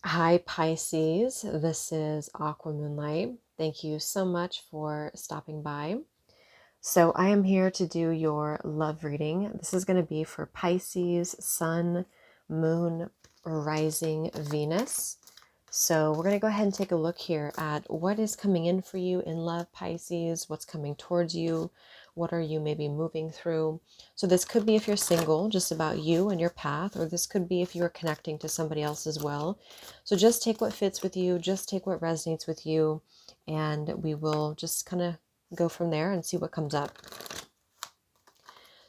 Hi, Pisces. This is Aqua Moonlight. Thank you so much for stopping by. So, I am here to do your love reading. This is going to be for Pisces, Sun, Moon, Rising, Venus. So, we're going to go ahead and take a look here at what is coming in for you in love, Pisces, what's coming towards you, what are you maybe moving through. So, this could be if you're single, just about you and your path, or this could be if you are connecting to somebody else as well. So, just take what fits with you, just take what resonates with you, and we will just kind of go from there and see what comes up.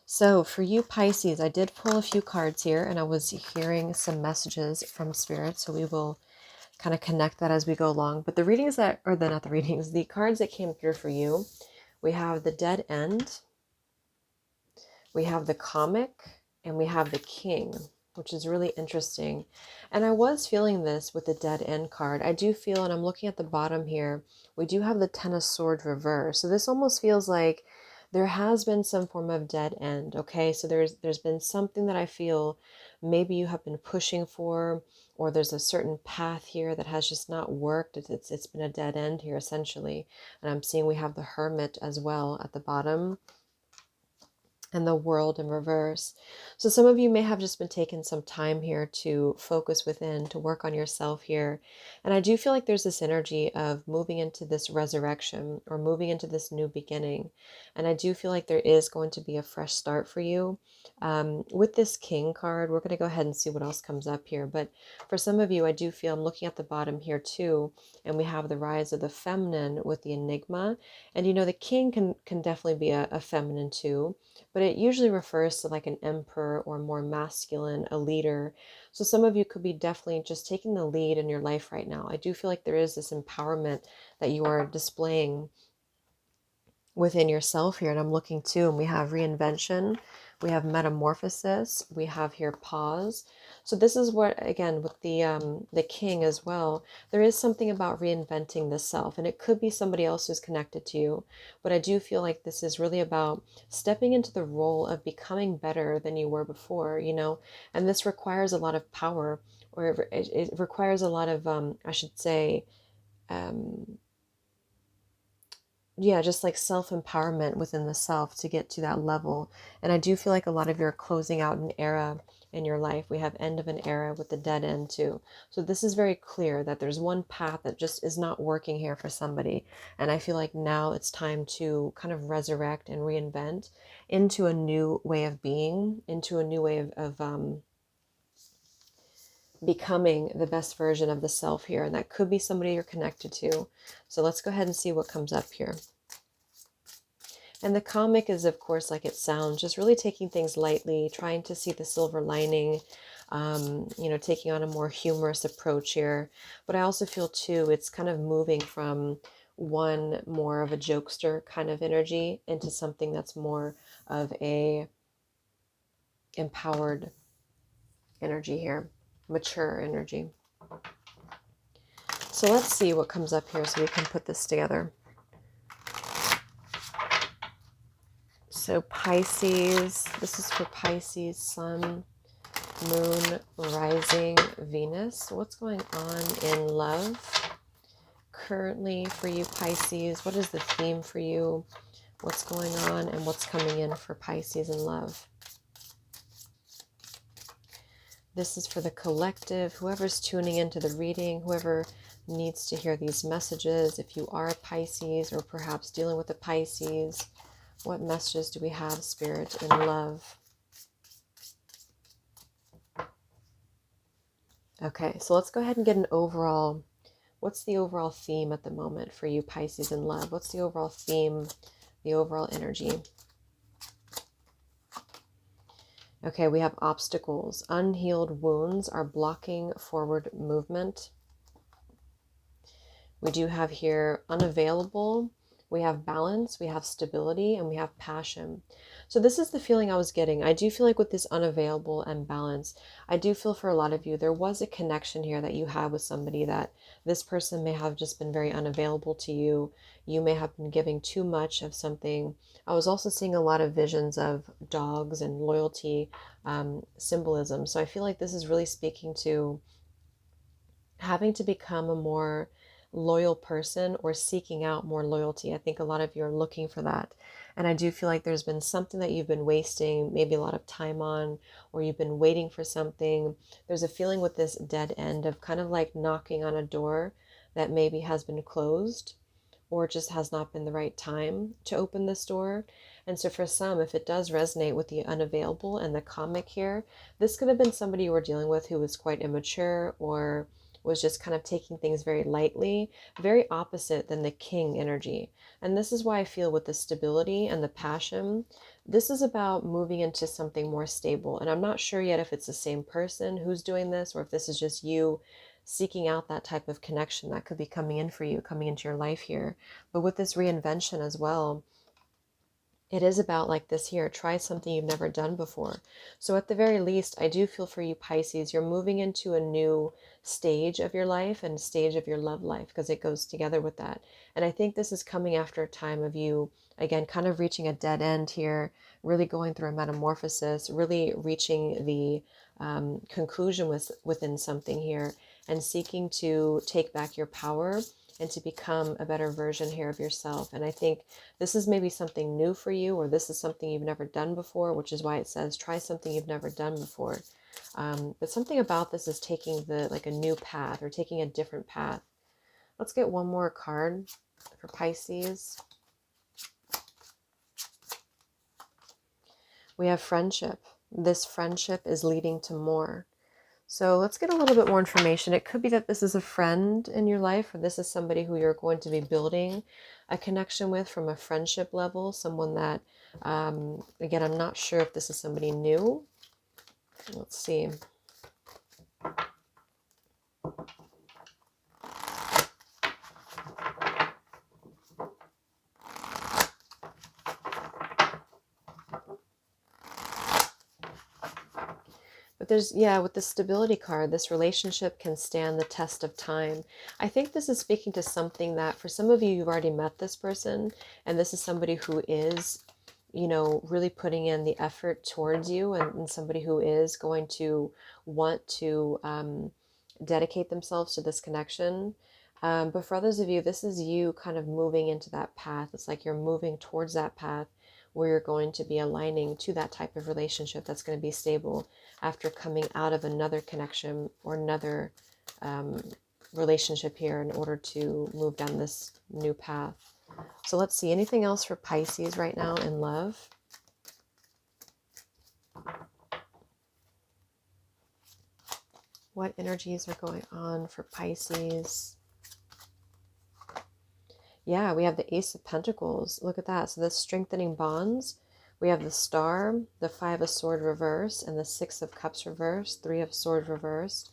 So for you Pisces, I did pull a few cards here and I was hearing some messages from Spirit. So we will kind of connect that as we go along. But the readings that, or the not the readings, the cards that came through for you, we have the Dead End, we have the Comic, and we have the King, which is really interesting. And I was feeling this with the Dead End card. I do feel, and I'm looking at the bottom here, we do have the Ten of Swords reverse. So this almost feels like there has been some form of dead end. Okay, so there's been something that I feel maybe you have been pushing for, or there's a certain path here that has just not worked. It's been a dead end here essentially. And I'm seeing we have the Hermit as well at the bottom, and the World in reverse. So some of you may have just been taking some time here to focus within, to work on yourself here. And I do feel like there's this energy of moving into this resurrection or moving into this new beginning. And I do feel like there is going to be a fresh start for you. With this King card, we're going to go ahead and see what else comes up here. But for some of you, I do feel, I'm looking at the bottom here too, and we have the rise of the feminine with the Enigma. And the King can definitely be a feminine too, but it usually refers to like an emperor or more masculine, a leader. So some of you could be definitely just taking the lead in your life right now. I do feel like there is this empowerment that you are displaying within yourself here. And I'm looking too, and we have reinvention, we have metamorphosis, we have here pause. So this is what, again, with the King as well, there is something about reinventing the self, and it could be somebody else who's connected to you, but I do feel like this is really about stepping into the role of becoming better than you were before, and this requires a lot of power, or it requires a lot of I should say, um yeah, just like self-empowerment within the self to get to that level. And I do feel like a lot of you are closing out an era in your life. We have end of an era with the dead end too. So this is very clear that there's one path that just is not working here for somebody. And I feel like now it's time to kind of resurrect and reinvent into a new way of being, into a new way of becoming the best version of the self here. And that could be somebody you're connected to. So let's go ahead and see what comes up here. And the Comic is, of course, like it sounds, just really taking things lightly, trying to see the silver lining, taking on a more humorous approach here. But I also feel, too, it's kind of moving from one more of a jokester kind of energy into something that's more of a empowered energy here, mature energy. So let's see what comes up here so we can put this together. So Pisces, this is for Pisces, Sun, Moon, Rising, Venus. What's going on in love currently for you, Pisces? What is the theme for you? What's going on and what's coming in for Pisces in love? This is for the collective, whoever's tuning into the reading, whoever needs to hear these messages. If you are a Pisces or perhaps dealing with a Pisces, what messages do we have, Spirit, in love? Okay, so let's go ahead and get an overall, what's the overall theme at the moment for you, Pisces in love? What's the overall theme, the overall energy? Okay, we have obstacles. Unhealed wounds are blocking forward movement. We do have here unavailable. We have balance, we have stability, and we have passion. So this is the feeling I was getting. I do feel like with this unavailable and balance, I do feel for a lot of you, there was a connection here that you had with somebody that this person may have just been very unavailable to you. You may have been giving too much of something. I was also seeing a lot of visions of dogs and loyalty symbolism. So I feel like this is really speaking to having to become a more loyal person or seeking out more loyalty. I think a lot of you are looking for that. And I do feel like there's been something that you've been wasting maybe a lot of time on, or you've been waiting for something. There's a feeling with this dead end of kind of like knocking on a door that maybe has been closed, or just has not been the right time to open this door. And so for some, if it does resonate with the unavailable and the comic here, this could have been somebody you were dealing with who was quite immature, or was just kind of taking things very lightly, very opposite than the king energy. And this is why I feel with the stability and the passion, this is about moving into something more stable. And I'm not sure yet if it's the same person who's doing this, or if this is just you seeking out that type of connection that could be coming in for you, coming into your life here. But with this reinvention as well, it is about like this here, try something you've never done before. So at the very least, I do feel for you, Pisces, you're moving into a new stage of your life and stage of your love life, because it goes together with that. And I think this is coming after a time of you, again, kind of reaching a dead end here, really going through a metamorphosis, really reaching the conclusion within something here, and seeking to take back your power and to become a better version here of yourself. And I think this is maybe something new for you, or this is something you've never done before, which is why it says try something you've never done before. But something about this is taking like a new path, or taking a different path. Let's get one more card for Pisces. We have friendship. This friendship is leading to more. So let's get a little bit more information. It could be that this is a friend in your life, or this is somebody who you're going to be building a connection with from a friendship level. Someone that, again, I'm not sure if this is somebody new. Let's see. But there's, yeah, with the stability card, this relationship can stand the test of time. I think this is speaking to something that for some of you, you've already met this person, and this is somebody who is, you know, really putting in the effort towards you, and somebody who is going to want to dedicate themselves to this connection. But for others of you, this is you kind of moving into that path. It's like you're moving towards that path where you're going to be aligning to that type of relationship that's going to be stable after coming out of another connection or another relationship here in order to move down this new path. So let's see, anything else for Pisces right now in love? What energies are going on for Pisces? Yeah, we have the Ace of Pentacles. Look at that. So the strengthening bonds. We have the Star, the Five of Swords reverse, and the Six of Cups reverse, Three of Swords reversed.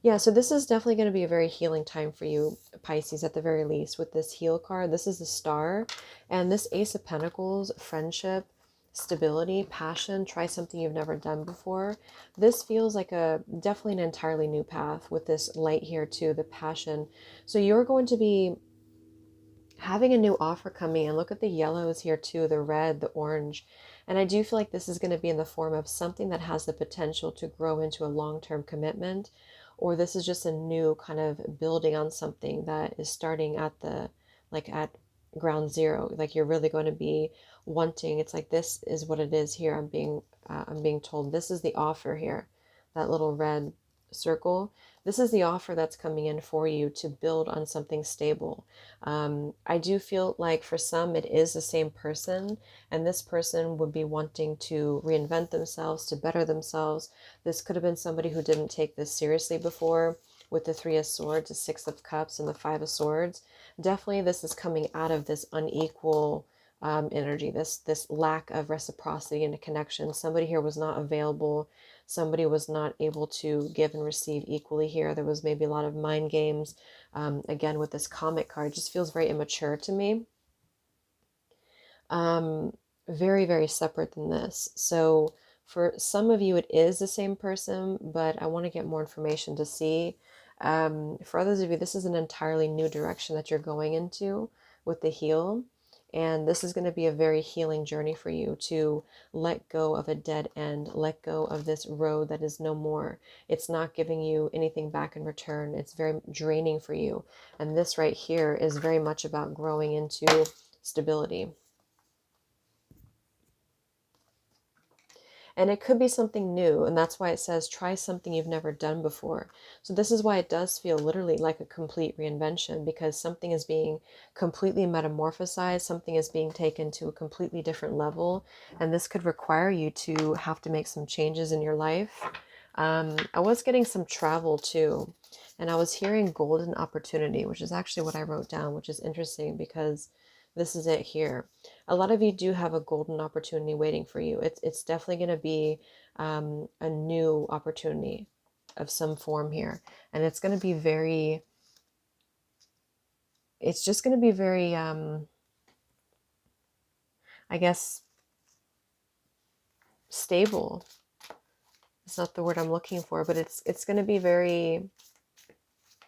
Yeah, so this is definitely going to be a very healing time for you, Pisces, at the very least. With this Heal card, this is the Star. And this Ace of Pentacles, friendship, stability, passion, try something you've never done before. This feels like definitely an entirely new path with this light here too, the passion. So you're going to be having a new offer coming in. Look at the yellows here too, the red, the orange. And I do feel like this is going to be in the form of something that has the potential to grow into a long-term commitment, or this is just a new kind of building on something that is starting at at ground zero. Like you're really going to be wanting, it's like, this is what it is here. I'm being told this is the offer here, that little red circle. This is the offer that's coming in for you to build on something stable. I do feel like for some it is the same person, and this person would be wanting to reinvent themselves, to better themselves. This could have been somebody who didn't take this seriously before, with the Three of Swords, the Six of Cups, and the Five of Swords. Definitely this is coming out of this unequal energy, this lack of reciprocity and a connection. Somebody here was not available. Somebody was not able to give and receive equally here. There was maybe a lot of mind games. Again, with this comic card, it just feels very immature to me. Very, very separate than this. So for some of you, it is the same person, but I want to get more information to see. For others of you, this is an entirely new direction that you're going into with the Heal. And this is going to be a very healing journey for you to let go of a dead end, let go of this road that is no more. It's not giving you anything back in return. It's very draining for you. And this right here is very much about growing into stability. And it could be something new, and that's why it says try something you've never done before. So this is why it does feel literally like a complete reinvention, because something is being completely metamorphosized, something is being taken to a completely different level, and this could require you to have to make some changes in your life. I was getting some travel too, and I was hearing golden opportunity, which is actually what I wrote down, which is interesting because this is it here. A lot of you do have a golden opportunity waiting for you. It's definitely going to be a new opportunity of some form here. And it's going to be very, it's just going to be very, I guess, stable. It's not the word I'm looking for, but it's going to be very,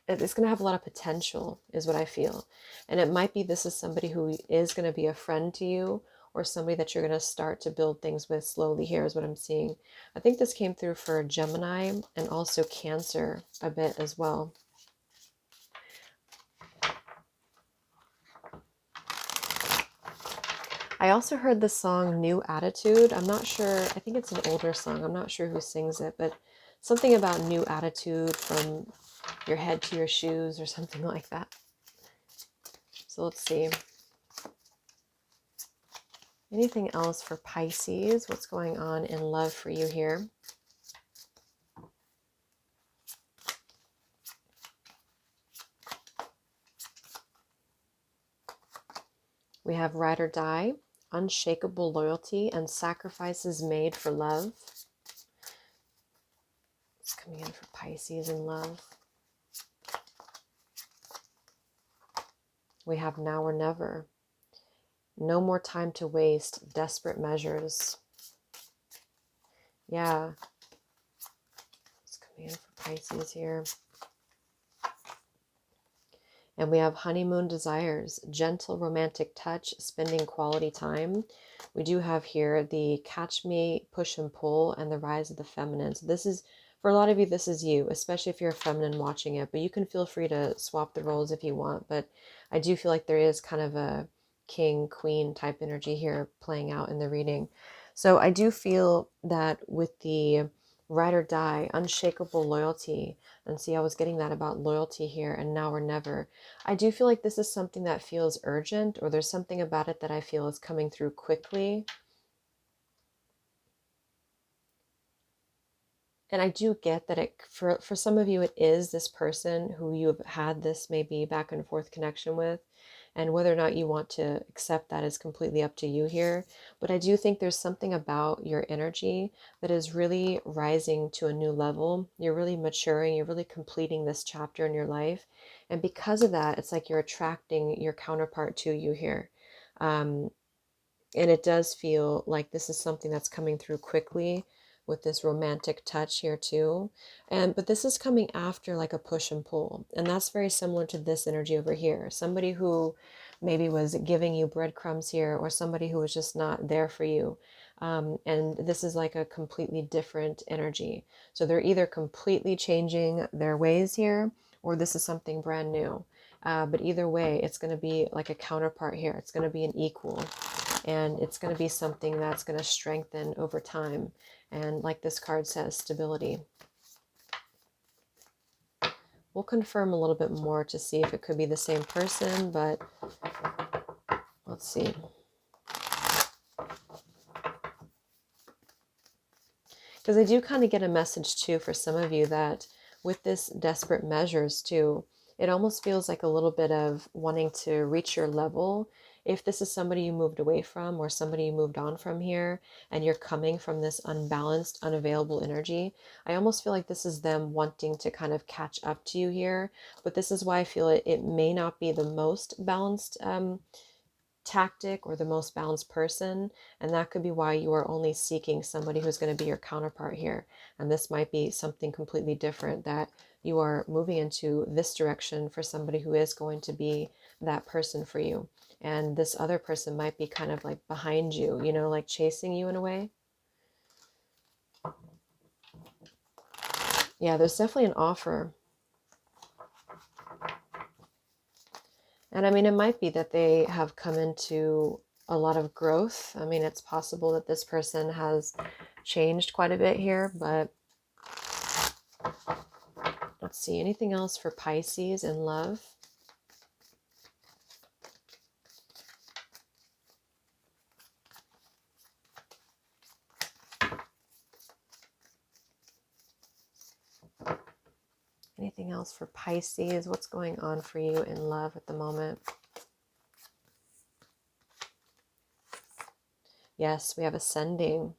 it's going to have a lot of potential is what I feel. And it might be this is somebody who is going to be a friend to you, or somebody that you're going to start to build things with slowly. Here is what I'm seeing. I think this came through for Gemini and also Cancer a bit as well. I also heard the song New Attitude. I'm not sure. I think it's an older song. I'm not sure who sings it, but something about new attitude, from your head to your shoes or something like that. So let's see. Anything else for Pisces? What's going on in love for you here? We have ride or die, unshakable loyalty, and sacrifices made for love. It's coming in for Pisces in love. We have now or never. No more time to waste, desperate measures. Yeah. It's coming in for Pisces here. And we have honeymoon desires, gentle romantic touch, spending quality time. We do have here the catch me, push and pull, and the rise of the feminine. So this is, for a lot of you, this is you, especially if you're a feminine watching it. But you can feel free to swap the roles if you want. But I do feel like there is kind of a king, queen type energy here playing out in the reading. So I do feel that with the ride or die, unshakable loyalty, and see, I was getting that about loyalty here, and now or never. I do feel like this is something that feels urgent, or there's something about it that I feel is coming through quickly. And I do get that it, for some of you, it is this person who you have had this maybe back and forth connection with. And whether or not you want to accept that is completely up to you here. But I do think there's something about your energy that is really rising to a new level. You're really maturing. You're really completing this chapter in your life. And because of that, it's like you're attracting your counterpart to you here. And it does feel like this is something that's coming through quickly with this romantic touch here too. But this is coming after like a push and pull. And that's very similar to this energy over here. Somebody who maybe was giving you breadcrumbs here, or somebody who was just not there for you. And this is like a completely different energy. So they're either completely changing their ways here, or this is something brand new. But either way, it's going to be like a counterpart here. It's going to be an equal. And it's going to be something that's going to strengthen over time. And like this card says, stability. We'll confirm a little bit more to see if it could be the same person, but let's see. Because I do kind of get a message too for some of you that with this desperate measures too, it almost feels like a little bit of wanting to reach your level. If this is somebody you moved away from, or somebody you moved on from here, and you're coming from this unbalanced, unavailable energy, I almost feel like this is them wanting to kind of catch up to you here. But this is why I feel it may not be the most balanced tactic or the most balanced person, and that could be why you are only seeking somebody who's going to be your counterpart here. And this might be something completely different, that you are moving into this direction for somebody who is going to be that person for you. And this other person might be kind of like behind you, you know, like chasing you in a way. Yeah, there's definitely an offer. And I mean, it might be that they have come into a lot of growth. I mean, it's possible that this person has changed quite a bit here, but let's see. Anything else for Pisces in love? Anything else for Pisces? What's going on for you in love at the moment? Yes, we have ascending.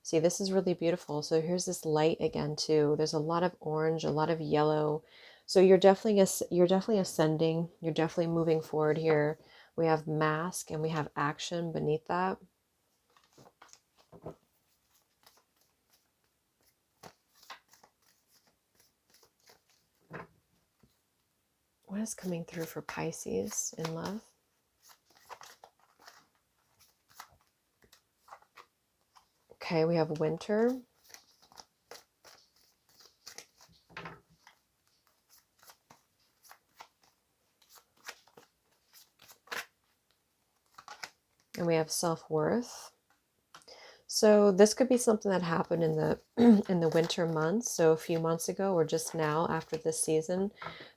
See, this is really beautiful. So here's this light again too. There's a lot of orange, a lot of yellow. So you're definitely ascending. You're definitely moving forward here. We have mask and we have action beneath that. What is coming through for Pisces in love? Okay, we have winter. And we have self-worth. So this could be something that happened in the in the winter months. So a few months ago or just now after this season,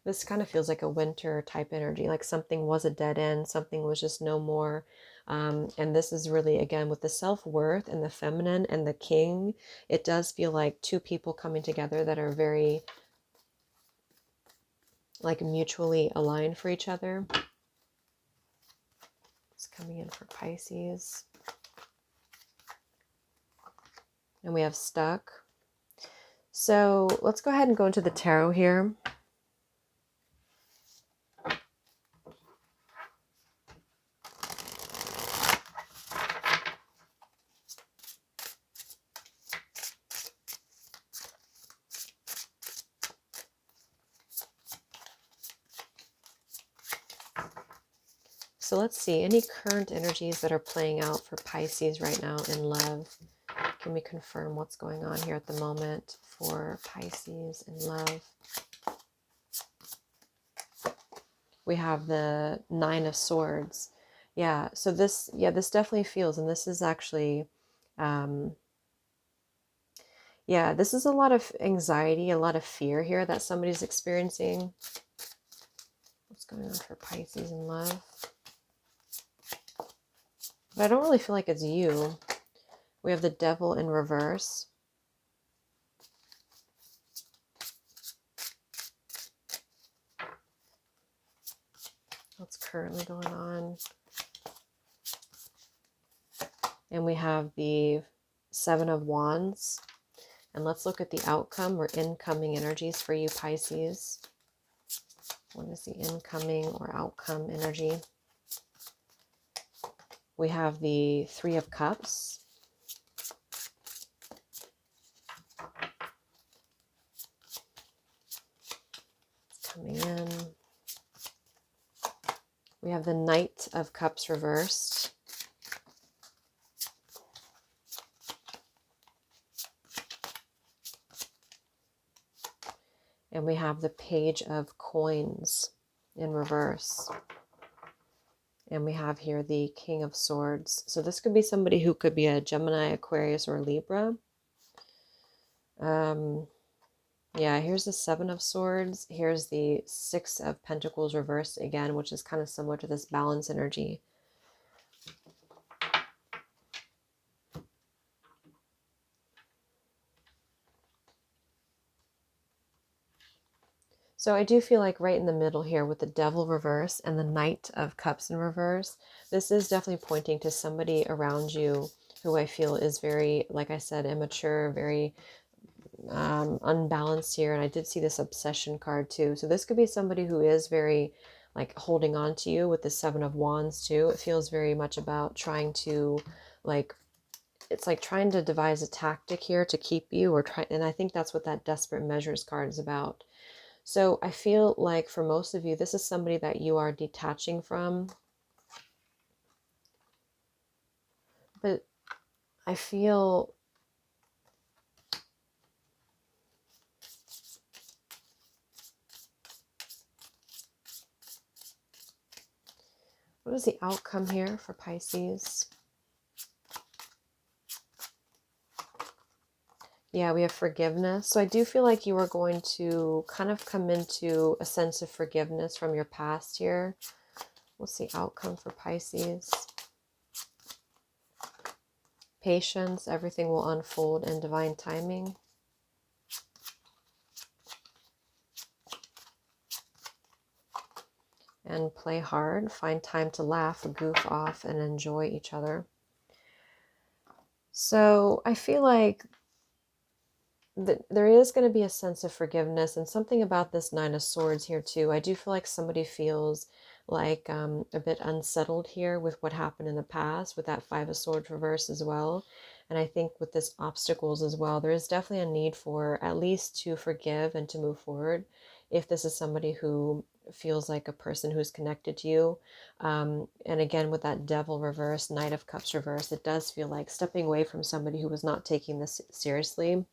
this kind of feels like a winter type energy, like something was a dead end, something was just no more. And this is really, again, with the self-worth and the feminine and the king, it does feel like two people coming together that are very like mutually aligned for each other. It's coming in for Pisces. And we have stuck. So let's go ahead and go into the tarot here. So let's see, any current energies that are playing out for Pisces right now in love. Can we confirm what's going on here at the moment for Pisces in love? We have the Nine of Swords. Yeah, so this definitely feels, and this is actually, yeah, this is a lot of anxiety, a lot of fear here that somebody's experiencing. What's going on for Pisces in love? But I don't really feel like it's you. We have the Devil in reverse. What's currently going on? And we have the Seven of Wands. And let's look at the outcome or incoming energies for you, Pisces. What is the incoming or outcome energy? We have the Three of Cups. It's coming in. We have the Knight of Cups reversed. And we have the Page of Coins in reverse. And we have here the King of Swords. So this could be somebody who could be a Gemini, Aquarius, or Libra. Yeah, here's the Seven of Swords. Here's the Six of Pentacles reversed again, which is kind of similar to this balance energy. So I do feel like right in the middle here with the Devil reverse and the Knight of Cups in reverse, this is definitely pointing to somebody around you who I feel is very, like I said, immature, very unbalanced here. And I did see this obsession card too. So this could be somebody who is very like holding on to you with the Seven of Wands too. It feels very much about trying to like, it's like trying to devise a tactic here to keep you or try. And I think that's what that Desperate Measures card is about. So I feel like for most of you, this is somebody that you are detaching from. But I feel what is the outcome here for Pisces? Yeah, we have forgiveness. So I do feel like you are going to kind of come into a sense of forgiveness from your past here. What's the outcome for Pisces? Patience, everything will unfold in divine timing. And play hard, find time to laugh, goof off, and enjoy each other. So I feel like there is going to be a sense of forgiveness, and something about this Nine of Swords here too. I do feel like somebody feels like a bit unsettled here with what happened in the past, with that Five of Swords reverse as well. And I think with this obstacles as well, there is definitely a need for at least to forgive and to move forward. If this is somebody who feels like a person who's connected to you. And again, with that Devil reverse, Knight of Cups reverse, it does feel like stepping away from somebody who was not taking this seriously.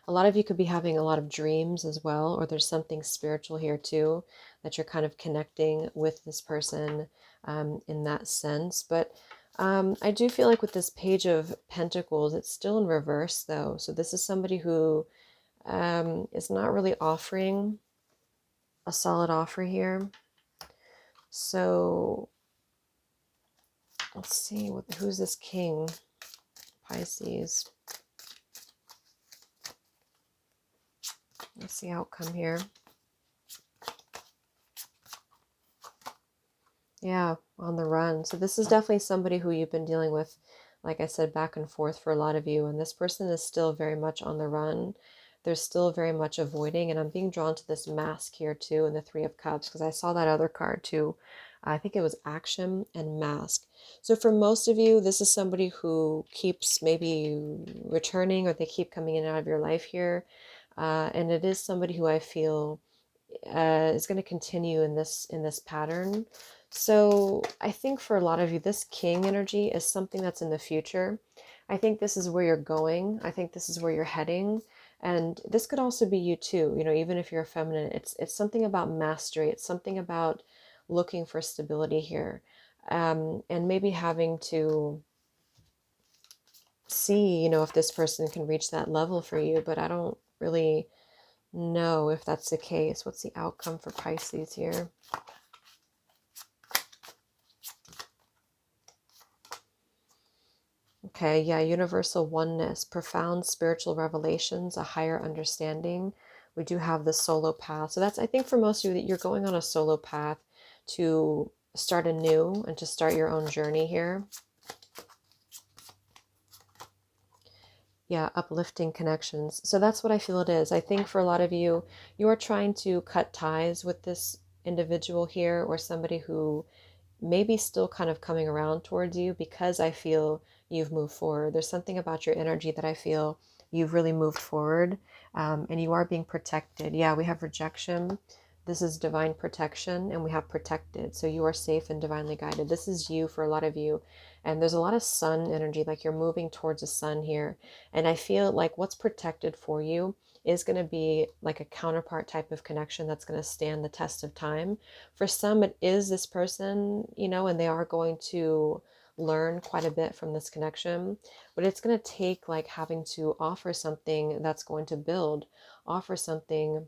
A lot of you could be having a lot of dreams as well, or there's something spiritual here too, that you're kind of connecting with this person in that sense. But I do feel like with this Page of Pentacles, it's still in reverse though. So this is somebody who is not really offering a solid offer here. So let's see, who's this King? Pisces. What's the outcome here? Yeah, on the run. So this is definitely somebody who you've been dealing with, like I said, back and forth for a lot of you. And this person is still very much on the run. They're still very much avoiding. And I'm being drawn to this mask here too in the Three of Cups, because I saw that other card too. I think it was action and mask. So for most of you, this is somebody who keeps maybe returning, or they keep coming in and out of your life here. And it is somebody who I feel is going to continue in this pattern. So I think for a lot of you, this King energy is something that's in the future. I think this is where you're going. I think this is where you're heading. And this could also be you too, you know, even if you're a feminine, it's something about mastery. It's something about looking for stability here. And maybe having to see, you know, if this person can reach that level for you, but I don't really know if that's the case. What's the outcome for Pisces here? Okay, yeah, universal oneness, profound spiritual revelations, a higher understanding. We do have the solo path. So that's, I think for most of you, that you're going on a solo path to start anew and to start your own journey here. Yeah, uplifting connections. So that's what I feel it is. I think for a lot of you, you are trying to cut ties with this individual here, or somebody who maybe still kind of coming around towards you, because I feel you've moved forward. There's something about your energy that I feel you've really moved forward, and you are being protected. Yeah, we have rejection. This is divine protection, and we have protected. So you are safe and divinely guided. This is you for a lot of you. And there's a lot of sun energy, like you're moving towards the sun here. And I feel like what's protected for you is going to be like a counterpart type of connection that's going to stand the test of time. For some, it is this person, you know, and they are going to learn quite a bit from this connection, but it's going to take like having to offer something that's going to build, offer something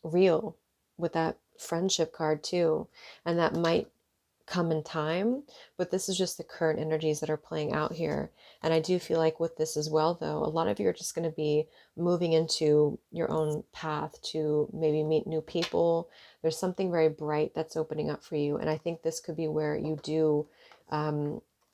real with that friendship card too. And that might come in time, but this is just the current energies that are playing out here. And I do feel like with this as well, though, a lot of you are just going to be moving into your own path to maybe meet new people. There's something very bright that's opening up for you. And I think this could be where you do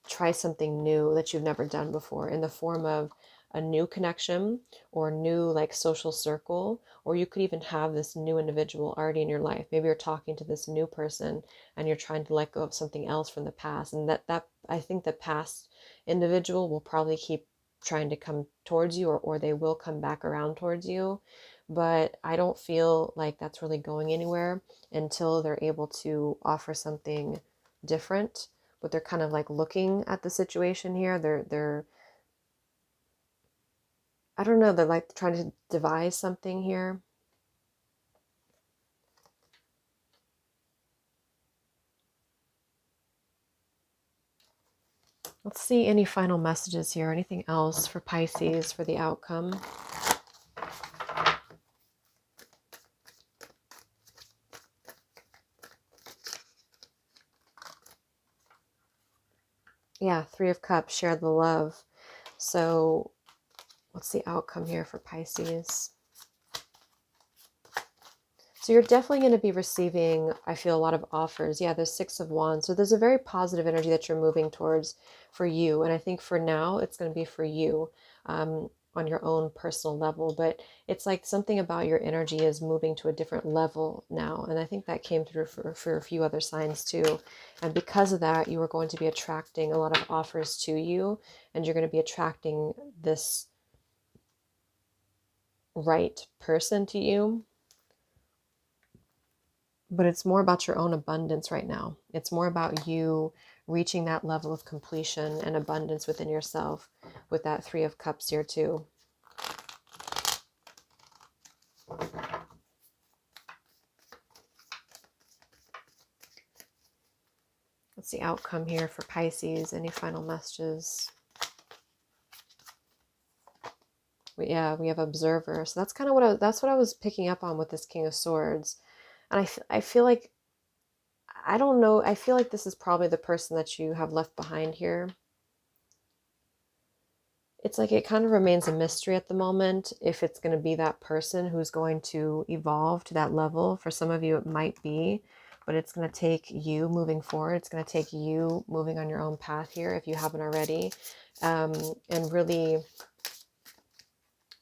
try something new that you've never done before, in the form of a new connection or new like social circle, or you could even have this new individual already in your life. Maybe you're talking to this new person and you're trying to let go of something else from the past, and that I think the past individual will probably keep trying to come towards you, or they will come back around towards you. but I don't feel like that's really going anywhere until they're able to offer something different. But they're kind of like looking at the situation here. They're I don't know, they're like trying to devise something here. Let's see any final messages here. Anything else for Pisces for the outcome? Yeah, Three of Cups, share the love. So what's the outcome here for Pisces? So you're definitely going to be receiving, I feel, a lot of offers. Yeah, there's Six of Wands. So there's a very positive energy that you're moving towards for you. And I think for now, it's going to be for you on your own personal level. But it's like something about your energy is moving to a different level now. And I think that came through for a few other signs too. And because of that, you are going to be attracting a lot of offers to you. And you're going to be attracting this right person to you. But it's more about your own abundance right now. It's more about you reaching that level of completion and abundance within yourself with that Three of Cups here too. What's the outcome here for Pisces? Any final messages? We have Observer. So that's kind of that's what I was picking up on with this King of Swords. And I feel like, I don't know, I feel like this is probably the person that you have left behind here. It's like it kind of remains a mystery at the moment if it's going to be that person who's going to evolve to that level. For some of you, it might be, but it's going to take you moving forward. It's going to take you moving on your own path here if you haven't already, and really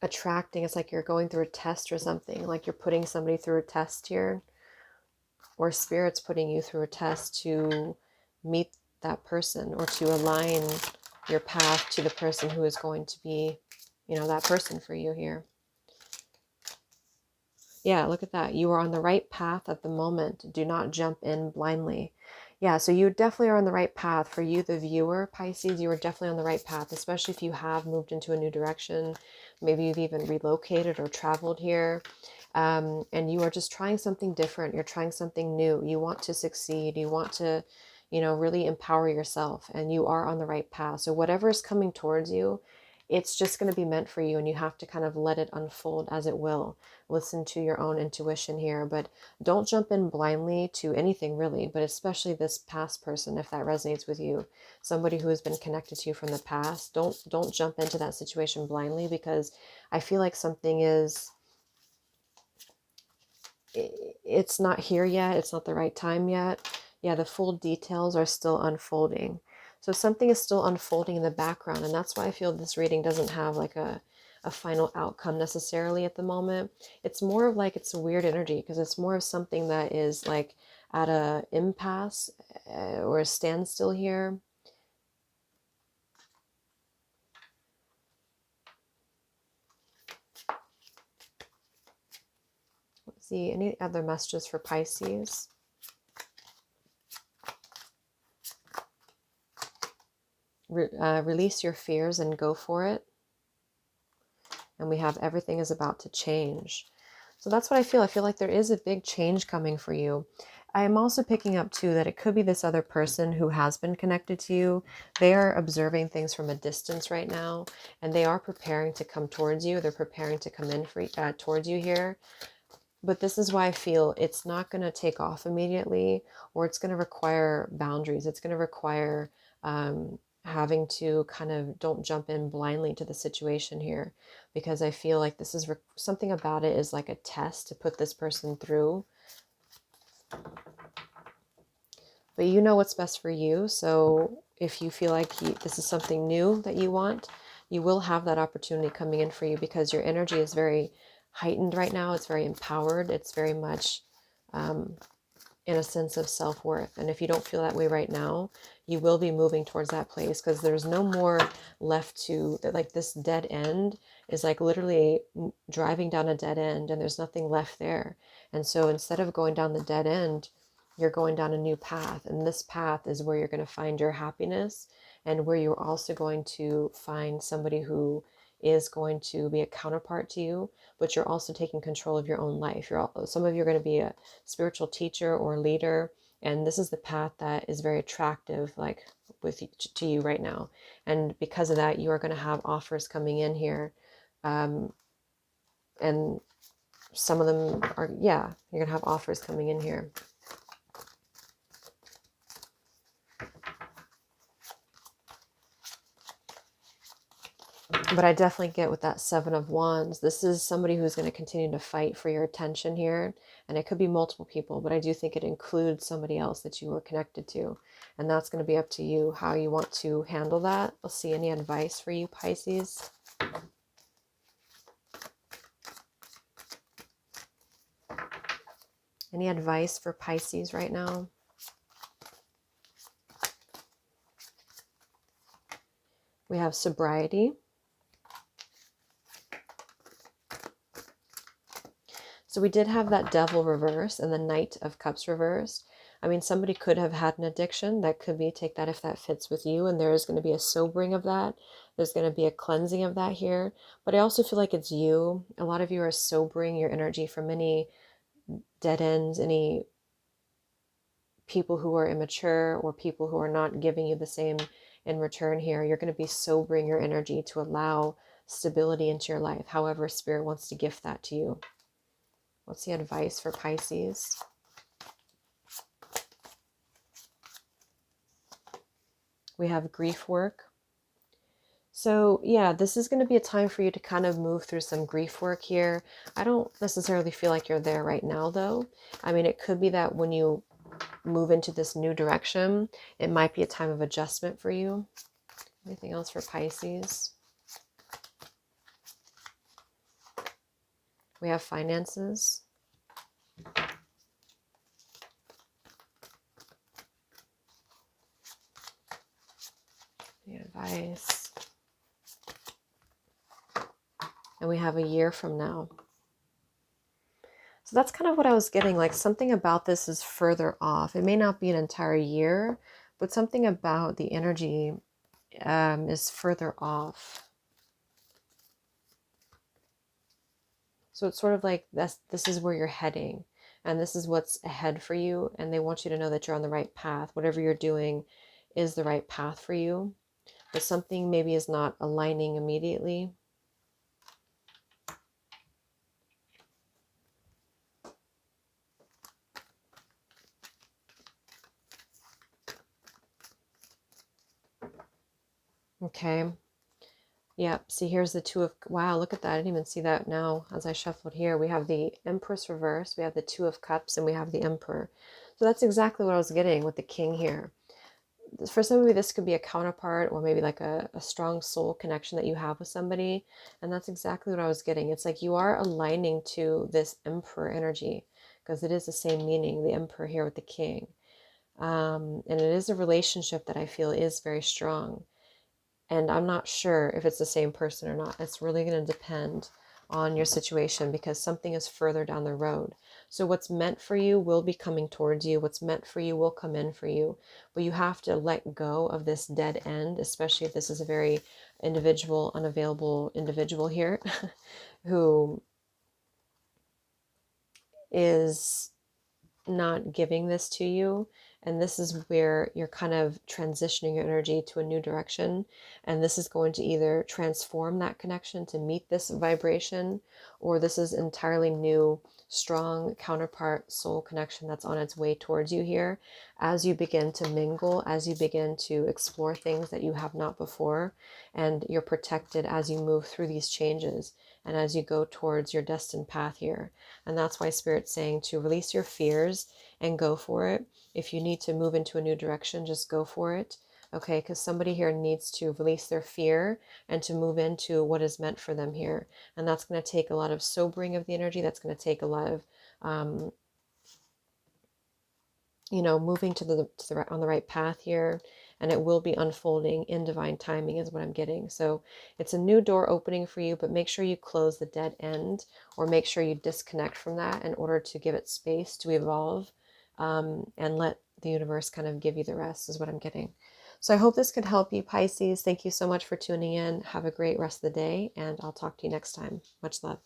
attracting. It's like you're going through a test or something, like you're putting somebody through a test here, or Spirit's putting you through a test to meet that person or to align your path to the person who is going to be, that person for you here. Yeah, look at that. You are on the right path at the moment. Do not jump in blindly. Yeah, so you definitely are on the right path. For you, the viewer, Pisces, you are definitely on the right path, especially if you have moved into a new direction. Maybe you've even relocated or traveled here. And you are just trying something different. You're trying something new. You want to succeed. You want to, really empower yourself, and you are on the right path. So whatever is coming towards you, it's just going to be meant for you, and you have to kind of let it unfold as it will. Listen to your own intuition here, but don't jump in blindly to anything really, but especially this past person, if that resonates with you, somebody who has been connected to you from the past. Don't jump into that situation blindly, because I feel like something is, it's not here yet. It's not the right time yet. Yeah, the full details are still unfolding. So something is still unfolding in the background. And that's why I feel this reading doesn't have like a final outcome necessarily at the moment. It's more of like, it's a weird energy because it's more of something that is like at a impasse or a standstill here. Let's see, any other messages for Pisces? Release your fears and go for it. And we have everything is about to change. So that's what I feel. I feel like there is a big change coming for you. I am also picking up too that it could be this other person who has been connected to you. They are observing things from a distance right now, and they are preparing to come towards you. They're preparing to come in towards you here. But this is why I feel it's not going to take off immediately, or it's going to require boundaries. It's going to require having to kind of don't jump in blindly to the situation here, because I feel like this is something about it is like a test to put this person through. But you know what's best for you. So if you feel like this is something new that you want, you will have that opportunity coming in for you, because your energy is very heightened right now. It's very empowered. It's very much in a sense of self-worth. And if you don't feel that way right now, you will be moving towards that place, because there's no more left to, like, this dead end is like literally driving down a dead end and there's nothing left there. And so instead of going down the dead end, you're going down a new path. And this path is where you're going to find your happiness, and where you're also going to find somebody who is going to be a counterpart to you, but you're also taking control of your own life. Some of you are going to be a spiritual teacher or leader, and this is the path that is very attractive, like to you right now. And because of that, you are going to have offers coming in here, and some of them are, yeah, you're going to have offers coming in here. But I definitely get with that Seven of Wands, this is somebody who's going to continue to fight for your attention here. And it could be multiple people, but I do think it includes somebody else that you were connected to. And that's going to be up to you how you want to handle that. Let's see, any advice for you, Pisces? Any advice for Pisces right now? We have sobriety. So we did have that Devil reverse and the Knight of Cups reversed. I mean, somebody could have had an addiction. That could be, take that if that fits with you. And there is going to be a sobering of that. There's going to be a cleansing of that here. But I also feel like it's you. A lot of you are sobering your energy from any dead ends, any people who are immature or people who are not giving you the same in return here. You're going to be sobering your energy to allow stability into your life. However, Spirit wants to gift that to you. What's the advice for Pisces? We have grief work. So yeah, this is going to be a time for you to kind of move through some grief work here. I don't necessarily feel like you're there right now, though. I mean, it could be that when you move into this new direction, it might be a time of adjustment for you. Anything else for Pisces? We have finances. The advice. And we have a year from now. So that's kind of what I was getting. Like, something about this is further off. It may not be an entire year, but something about the energy is further off. So it's sort of like this is where you're heading, and this is what's ahead for you, and they want you to know that you're on the right path. Whatever you're doing is the right path for you, but something maybe is not aligning immediately. Okay. Yep. See, here's the Two of... Wow, look at that. I didn't even see that now as I shuffled here. We have the Empress reversed. We have the Two of Cups, and we have the Emperor. So that's exactly what I was getting with the King here. For some of you, this could be a counterpart, or maybe like a strong soul connection that you have with somebody. And that's exactly what I was getting. It's like you are aligning to this Emperor energy, because it is the same meaning, the Emperor here with the King. And it is a relationship that I feel is very strong. And I'm not sure if it's the same person or not. It's really going to depend on your situation, because something is further down the road. So what's meant for you will be coming towards you. What's meant for you will come in for you. But you have to let go of this dead end, especially if this is a very individual, unavailable individual here who is not giving this to you. And this is where you're kind of transitioning your energy to a new direction. And this is going to either transform that connection to meet this vibration, or this is entirely new, strong counterpart soul connection that's on its way towards you here. As you begin to mingle, as you begin to explore things that you have not before, and you're protected as you move through these changes and as you go towards your destined path here. And that's why Spirit's saying to release your fears and go for it. If you need to move into a new direction, just go for it. Okay, because somebody here needs to release their fear and to move into what is meant for them here. And that's going to take a lot of sobering of the energy. That's going to take a lot of moving on the right path here, and it will be unfolding in divine timing is what I'm getting. So it's a new door opening for you, but make sure you close the dead end, or make sure you disconnect from that in order to give it space to evolve, and let the universe kind of give you the rest is what I'm getting. So I hope this could help you, Pisces. Thank you so much for tuning in. Have a great rest of the day, and I'll talk to you next time. Much love.